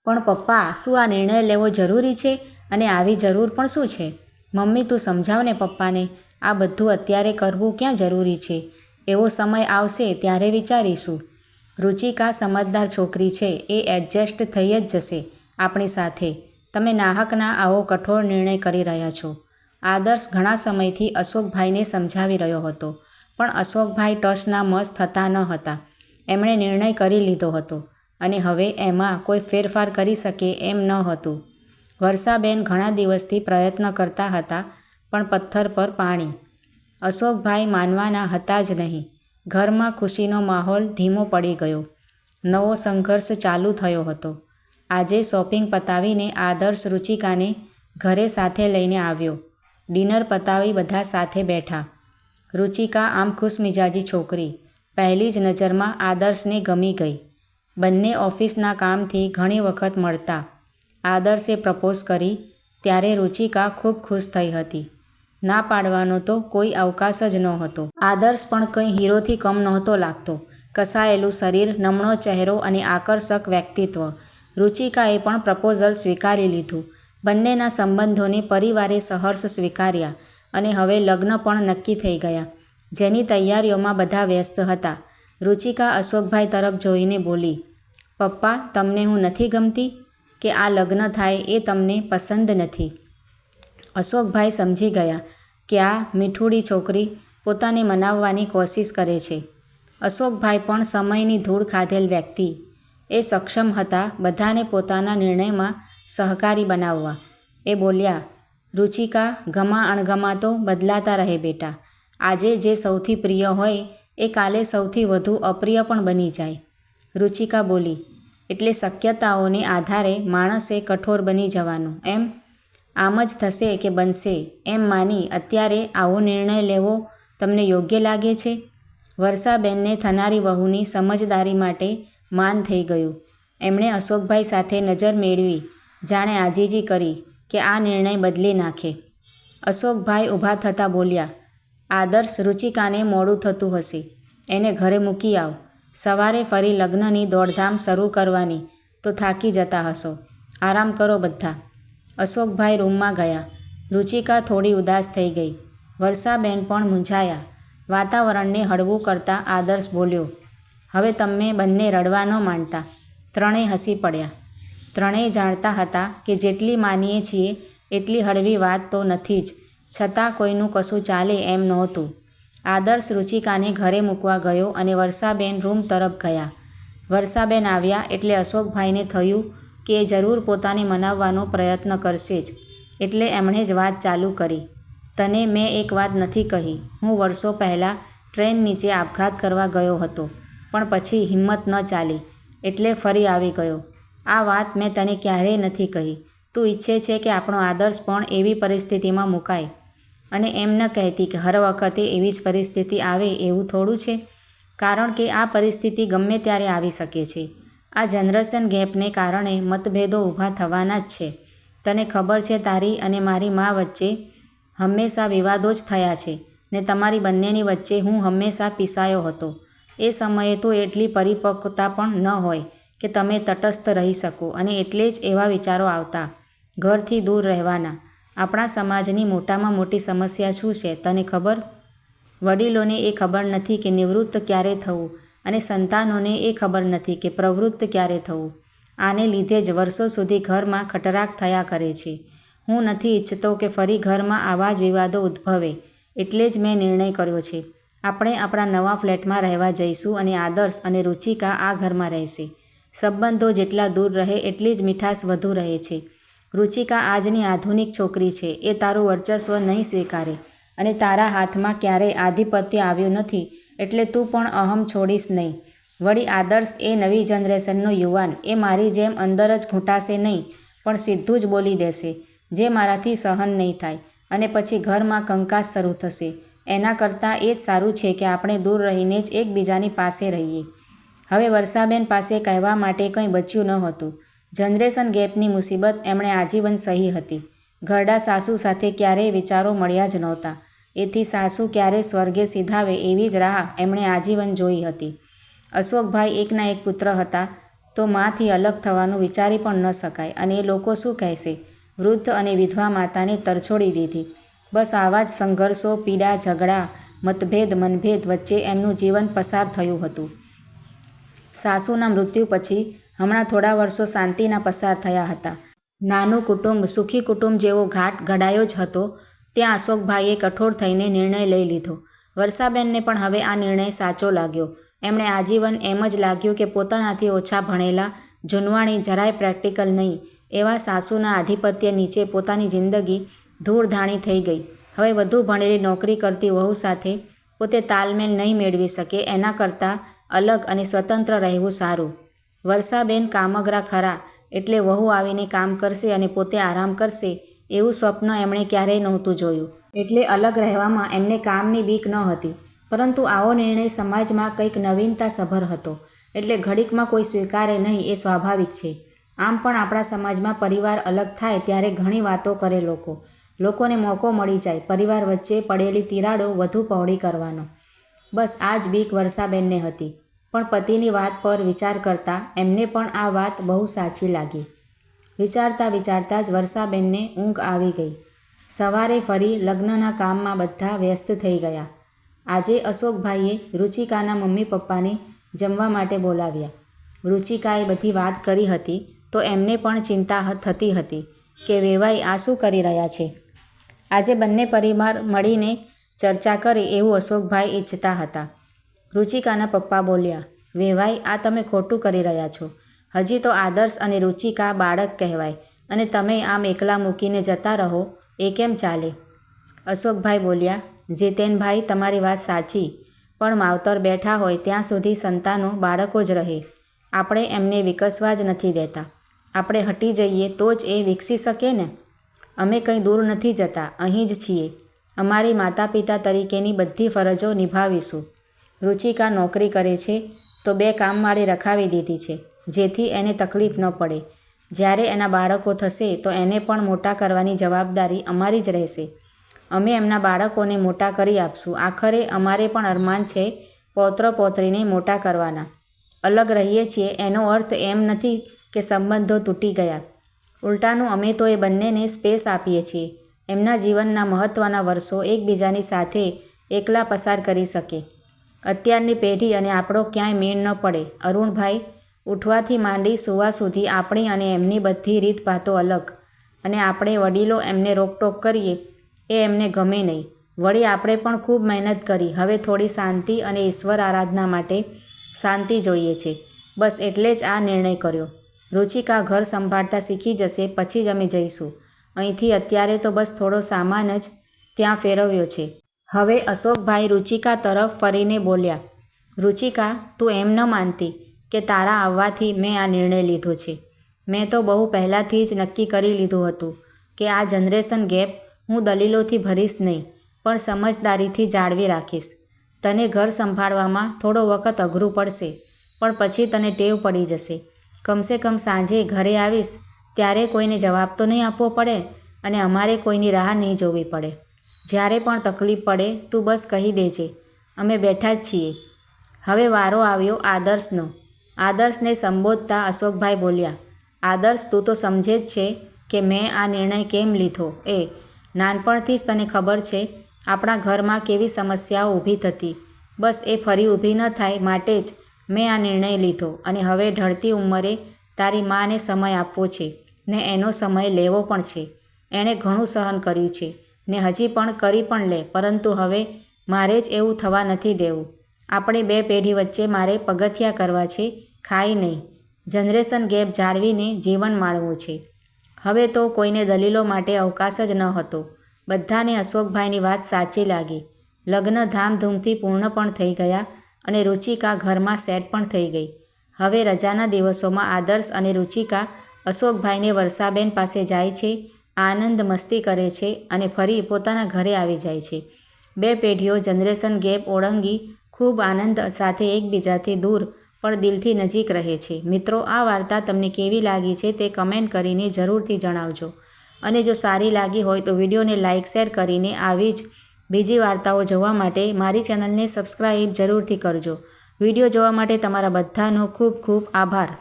પણ પપ્પા, શું આ નિર્ણય લેવો જરૂરી છે? અને આવી જરૂર પણ શું છે? મમ્મી, તું સમજાવ ને પપ્પાને. આ બધું અત્યારે કરવું ક્યાં જરૂરી છે? એવો સમય આવશે ત્યારે વિચારીશું. રુચિકા સમજદાર છોકરી છે, એ એડજસ્ટ થઈ જ જશે આપણી સાથે. તમે નાહકના આવો કઠોર નિર્ણય કરી રહ્યા છો. આદર્શ ઘણા સમયથી અશોકભાઈને સમજાવી રહ્યો હતો, પણ અશોકભાઈ ટસના મસ થતા ન હતા. એમણે નિર્ણય કરી લીધો હતો અને હવે એમાં કોઈ ફેરફાર કરી શકે એમ ન હતું. વર્ષાબેન ઘણા દિવસથી પ્રયત્ન કરતા હતા, પણ પથ્થર પર પાણી. અશોકભાઈ માનવાના હતા જ નહીં. ઘરમાં ખુશીનો માહોલ ધીમો પડી ગયો. નવો સંઘર્ષ ચાલુ થયો હતો. આજે શોપિંગ પતાવીને આદર્શ રુચિકાને ઘરે સાથે લઈને આવ્યો. ડિનર પતાવી બધા સાથે બેઠા. રુચિકા આમ ખુશમિજાજી છોકરી પહેલી જ નજરમાં આદર્શને ગમી ગઈ. બંને ઓફિસના કામથી ઘણી વખત મળતા. આદર્શે પ્રપોઝ કરી ત્યારે રુચિકા ખૂબ ખુશ થઈ હતી. ના પાડવાનો તો કોઈ અવકાશ જ નહોતો. આદર્શ પણ કંઈ હીરોથી કમ નહોતો લાગતો. કસાયેલું શરીર, નમણો ચહેરો અને આકર્ષક વ્યક્તિત્વ. રુચિકાએ પણ પ્રપોઝલ સ્વીકારી લીધું. બંનેના સંબંધોને પરિવારે સહર્ષ સ્વીકાર્યા અને હવે લગ્ન પણ નક્કી થઈ ગયા, જેની તૈયારીઓમાં બધા વ્યસ્ત હતા. રુચિકા અશોકભાઈ તરફ જોઈને બોલી, પપ્પા, તમને હું નથી ગમતી? કે આ લગ્ન થાય એ તમને પસંદ નથી? અશોકભાઈ સમજી ગયા કે આ મીઠુડી છોકરી પોતાને મનાવવાની કોશિશ કરે છે. અશોકભાઈ પણ સમયની ધૂળ ખાધેલ વ્યક્તિ. એ સક્ષમ હતા બધાને પોતાના નિર્ણયમાં સહકારી બનાવવા. એ બોલ્યા, રુચિકા, ગમા અણગમા તો બદલાતા રહે બેટા. આજે જે સૌથી પ્રિય હોય એ કાલે સૌથી વધુ અપ્રિય પણ બની જાય. રુચિકા બોલી, એટલે શક્યતાઓને આધારે માણસે કઠોર બની જવાનું એમ? આમ જ થશે કે બનશે એમ માની અત્યારે આવો નિર્ણય લેવો તમને યોગ્ય લાગે છે? વર્ષાબેનને થનારી વહુની સમજદારી માટે માન થઈ ગયું. એમણે અશોકભાઈ સાથે નજર મેળવી, જાણે આજીજી કરી કે આ નિર્ણય બદલી નાખે. અશોકભાઈ ઊભા થતાં બોલ્યા, આદર્શ, રુચિકાને મોડું થતું હશે, એને ઘરે મૂકી આવ. સવારે ફરી લગ્નની દોડધામ શરૂ કરવાની, તો થાકી જતા હશો. આરામ કરો બધા. અશોકભાઈ રૂમમાં ગયા. રુચિકા થોડી ઉદાસ થઈ ગઈ. વર્ષાબેન પણ મૂંઝાયા. વાતાવરણને હળવું કરતા આદર્શ બોલ્યો, હવે તમે બંને રડવા ન માંડતા. ત્રણેય હસી પડ્યા. ત્રણેય જાણતા હતા કે જેટલી માનીએ છીએ એટલી હળવી વાત તો નથી જ, છતાં કોઈનું કશું ચાલે એમ નહોતું. આદર્શ રુચિકાને ઘરે મૂકવા ગયો અને વર્ષાબેન રૂમ તરફ ગયા. વર્ષાબેન આવ્યા એટલે અશોકભાઈને થયું કે એ જરૂર પોતાને મનાવવાનો પ્રયત્ન કરશે જ, એટલે એમણે જ વાત ચાલુ કરી. તને મેં એક વાત નથી કહી. હું વર્ષો પહેલાં ટ્રેન નીચે આપઘાત કરવા ગયો હતો, પણ પછી હિંમત ન ચાલી એટલે ફરી આવી ગયો. આ વાત મેં તને ક્યારેય નથી કહી. તું ઈચ્છે છે કે આપણો આદર્શ પણ એવી પરિસ્થિતિમાં મુકાય, અને એમ ન કહેતી કે હર વખતે એવી જ પરિસ્થિતિ આવે એવું થોડું છે, કારણ કે આ પરિસ્થિતિ ગમે ત્યારે આવી શકે છે. આ જનરેશન ગેપને કારણે મતભેદો ઊભા થવાના જ છે. તને ખબર છે, તારી અને મારી મા વચ્ચે હંમેશા વિવાદો જ થયા છે, ને તમારી બંનેની વચ્ચે હું હંમેશા પીસાયો હતો. એ સમયે તો એટલી પરિપક્વતા પણ ન હોય કે તમે તટસ્થ રહી શકો, અને એટલે જ એવા વિચારો આવતા, ઘરથી દૂર રહેવાના. આપણા સમાજની મોટામાં મોટી સમસ્યા શું છે તને ખબર? વડીલોને એ ખબર નથી કે નિવૃત્ત ક્યારે થવું, અને સંતાનોને એ ખબર નથી કે પ્રવૃત્ત ક્યારે થવું. આને લીધે જ વર્ષો સુધી ઘરમાં ખટરાક થયા કરે છે. હું નથી ઈચ્છતો કે ફરી ઘરમાં આવા જ વિવાદો ઉદ્ભવે, એટલે જ મેં નિર્ણય કર્યો છે, આપણે આપણા નવા ફ્લેટમાં રહેવા જઈશું અને આદર્શ અને રુચિકા આ ઘરમાં રહેશે. સંબંધો જેટલા દૂર રહે એટલી જ મીઠાશ વધુ રહે છે. રુચિકા આજની આધુનિક છોકરી છે, એ તારું વર્ચસ્વ નહીં સ્વીકારે, અને તારા હાથમાં ક્યારેય આધિપત્ય આવ્યું નથી એટલે તું પણ અહમ છોડીશ નહીં. વળી આદર્શ એ નવી જનરેશનનો યુવાન, એ મારી જેમ અંદર જ ઘૂંટાશે નહીં, પણ સીધું જ બોલી દેશે, જે મારાથી સહન નહીં થાય, અને પછી ઘરમાં કંકાસ શરૂ થશે. એના કરતાં એ જ સારું છે કે આપણે દૂર રહીને જ એકબીજાની પાસે રહીએ. હવે વર્ષાબેન પાસે કહેવા માટે કંઈ બચ્યું ન હતું. જનરેશન ગેપની મુસીબત એમણે આજીવન સહી હતી. ઘરડા સાસુ સાથે ક્યારેય વિચારો મળ્યા જ નહોતા. એથી સાસુ ક્યારે સ્વર્ગે સિધાવે એવી જ રાહ એમણે આજીવન જોઈ હતી. અશોકભાઈ એકના એક પુત્ર હતા, તો માંથી અલગ થવાનું વિચારી પણ ન શકાય. અને એ લોકો શું કહેશે? વૃદ્ધ અને વિધવા માતાને તરછોડી દીધી. બસ આવા જ સંઘર્ષો, પીડા, ઝઘડા, મતભેદ, મનભેદ વચ્ચે એમનું જીવન પસાર થયું હતું. સાસુના મૃત્યુ પછી હમણાં થોડા વર્ષો શાંતિના પસાર થયા હતા. નાનું કુટુંબ, સુખી કુટુંબ જેવો ઘાટ ઘડાયો જ હતો. ત્યાં અશોકભાઈએ કઠોર થઈને નિર્ણય લઈ લીધો. વર્ષાબેનને પણ હવે આ નિર્ણય સાચો લાગ્યો. એમણે આજીવન એમ જ લાગ્યું કે પોતાનાથી ઓછા ભણેલા, જૂનવાણી, જરાય પ્રેક્ટિકલ નહીં એવા સાસુના આધિપત્ય નીચે પોતાની જિંદગી ધૂળધાણી થઈ ગઈ. હવે વધુ ભણેલી નોકરી કરતી વહુ સાથે પોતે તાલમેલ નહીં મેળવી શકે એના કરતાં અલગ અને સ્વતંત્ર રહેવું સારું. વર્ષાબેન કામગરા ખરા એટલે વહુ આવીને કામ કરશે અને પોતે આરામ કરશે એવું સ્વપ્ન એમણે ક્યારેય નહોતું જોયું. એટલે અલગ રહેવામાં એમને કામની બીક ન હતી. પરંતુ આવો નિર્ણય સમાજમાં કંઈક નવીનતા સભર હતો એટલે ઘડીકમાં કોઈ સ્વીકારે નહીં એ સ્વાભાવિક છે. આમ પણ આપણા સમાજમાં પરિવાર અલગ થાય ત્યારે ઘણી વાતો કરે લોકોને મોકો મળી જાય પરિવાર વચ્ચે પડેલી તિરાડો વધુ પહોળી કરવાનો. બસ આ જ બીક વર્ષાબેનને હતી. પણ પતિની વાત પર વિચાર કરતાં એમને પણ આ વાત બહુ સાચી લાગી. વિચારતા વિચારતા જ વર્ષાબેનને ઊંઘ આવી ગઈ. સવારે ફરી લગ્નના કામમાં બધા વ્યસ્ત થઈ ગયા. આજે અશોકભાઈએ રુચિકાના મમ્મી પપ્પાને જમવા માટે બોલાવ્યા. રુચિકાએ બધી વાત કરી હતી તો એમને પણ ચિંતા થતી હતી કે વેવાઈ આ શું કરી રહ્યા છે. આજે બંને પરિવાર મળીને ચર્ચા કરે એવું અશોકભાઈ ઈચ્છતા હતા. રુચિકાના પપ્પા બોલ્યા, વેવાઈ આ તમે ખોટું કરી રહ્યા છો. હજી તો આદર્શ અને રુચિકા બાળક કહેવાય અને તમે આમ એકલા મૂકીને જતા રહો એ કેમ ચાલે? અશોકભાઈ બોલ્યા, જીતેનભાઈ તમારી વાત સાચી, પણ માવતર બેઠા હોય ત્યાં સુધી સંતાનો બાળકો જ રહે. આપણે એમને વિકસવા જ નથી દેતા. આપણે હટી જઈએ તો જ એ વિકસી શકે ને. અમે કંઈ દૂર નથી જતા, અહીં જ છીએ. અમારી માતા પિતા તરીકેની બધી ફરજો નિભાવીશું. રુચિકા નોકરી કરે છે તો 2 કામવાળી રખાવી દીધી છે જેથી એને તકલીફ ન પડે. જ્યારે એના બાળકો થશે તો એને પણ મોટા કરવાની જવાબદારી અમારી જ રહેશે. અમે એમના બાળકોને મોટા કરી આપશું. આખરે અમારે પણ અરમાન છે પૌત્ર પૌત્રીને મોટા કરવાના. અલગ રહીએ છીએ એનો અર્થ એમ નથી કે સંબંધો તૂટી ગયા. ઉલટાનું અમે તો એ બંનેને સ્પેસ આપીએ છીએ. એમના જીવનના મહત્ત્વના વર્ષો એકબીજાની સાથે એકલા પસાર કરી શકે. અત્યારની પેઢી અને આપણો ક્યાંય મેળ ન પડે. અરુણભાઈ, ઉઠવાથી માંડી સૂવા સુધી આપણી અને એમની બધી રીતભાતો અલગ. અને આપણે વડીલો એમને રોકટોક કરીએ એ એમને ગમે નહીં. વળી આપણે પણ ખૂબ મહેનત કરી. હવે થોડી શાંતિ અને ઈશ્વર આરાધના માટે શાંતિ જોઈએ છે. બસ એટલે જ આ નિર્ણય કર્યો. રુચિકા ઘર સંભાળતા શીખી જશે પછી જ અમે જઈશું અહીંથી. અત્યારે તો બસ થોડો સામાન જ ત્યાં ફેરવ્યો છે. હવે અશોકભાઈ રુચિકા તરફ ફરીને બોલ્યા, રુચિકા તું એમ ન માનતી કે તારા આવવાથી મેં આ નિર્ણય લીધો છે. મેં તો બહુ પહેલાંથી જ નક્કી કરી લીધું હતું કે આ જનરેશન ગેપ હું દલીલોથી ભરીશ નહીં પણ સમજદારીથી જાળવી રાખીશ. તને ઘર સંભાળવામાં થોડો વખત અઘરું પડશે પણ પછી તને ટેવ પડી જશે. કમસે કમ સાંજે ઘરે આવીશ ત્યારે કોઈને જવાબ તો નહીં આપવો પડે અને અમારે કોઈની રાહ નહીં જોવી પડે. જ્યારે પણ તકલીફ પડે તું બસ કહી દેજે, અમે બેઠા જ છીએ. હવે વારો આવ્યો આદર્શનો. આદર્શને સંબોધતા અશોકભાઈ બોલ્યા, આદર્શ તું તો સમજે જ છે કે મેં આ નિર્ણય કેમ લીધો. નાનપણથી જ તને ખબર છે આપણા ઘરમાં કેવી સમસ્યાઓ ઊભી થતી. બસ એ ફરી ઊભી ન થાય માટે જ મેં આ નિર્ણય લીધો. અને હવે ઢળતી ઉંમરે તારી માને સમય આપવો છે ને એનો સમય લેવો પણ છે. એણે ઘણું સહન કર્યું છે ને હજી પણ કરી પણ લે, પરંતુ હવે મારે જ એવું થવા નથી દેવું. આપણે 2 પેઢી વચ્ચે મારે પગથિયાં કરવા છે, ખાઈ નહીં. જનરેશન ગેપ જાળવીને જીવન માણવું છે. હવે તો કોઈને દલીલો માટે અવકાશ જ ન હતો. બધાને અશોકભાઈની વાત સાચી લાગી. લગ્ન ધામધૂમથી પૂર્ણ પણ થઈ ગયા અને રુચિકા ઘરમાં સેટ પણ થઈ ગઈ. હવે રજાના દિવસોમાં આદર્શ અને રુચિકા અશોકભાઈને વર્ષાબેન પાસે જાય છે, આનંદ મસ્તી કરે છે અને ફરી પોતાના ઘરે આવી જાય છે. 2 પેઢીઓ જનરેશન ગેપ ઓળંગી ખૂબ આનંદ સાથે એકબીજાથી દૂર પણ દિલથી નજીક રહે છે. મિત્રો, આ વાર્તા તમને કેવી લાગી છે તે કમેન્ટ કરીને જરૂરથી જણાવજો. અને જો સારી લાગી હોય તો વિડીયોને લાઇક શેર કરીને આવી જ બીજી વાર્તાઓ જોવા માટે મારી ચેનલને સબસ્ક્રાઈબ જરૂરથી કરજો. વિડીયો જોવા માટે તમારા બધાનો ખૂબ ખૂબ આભાર.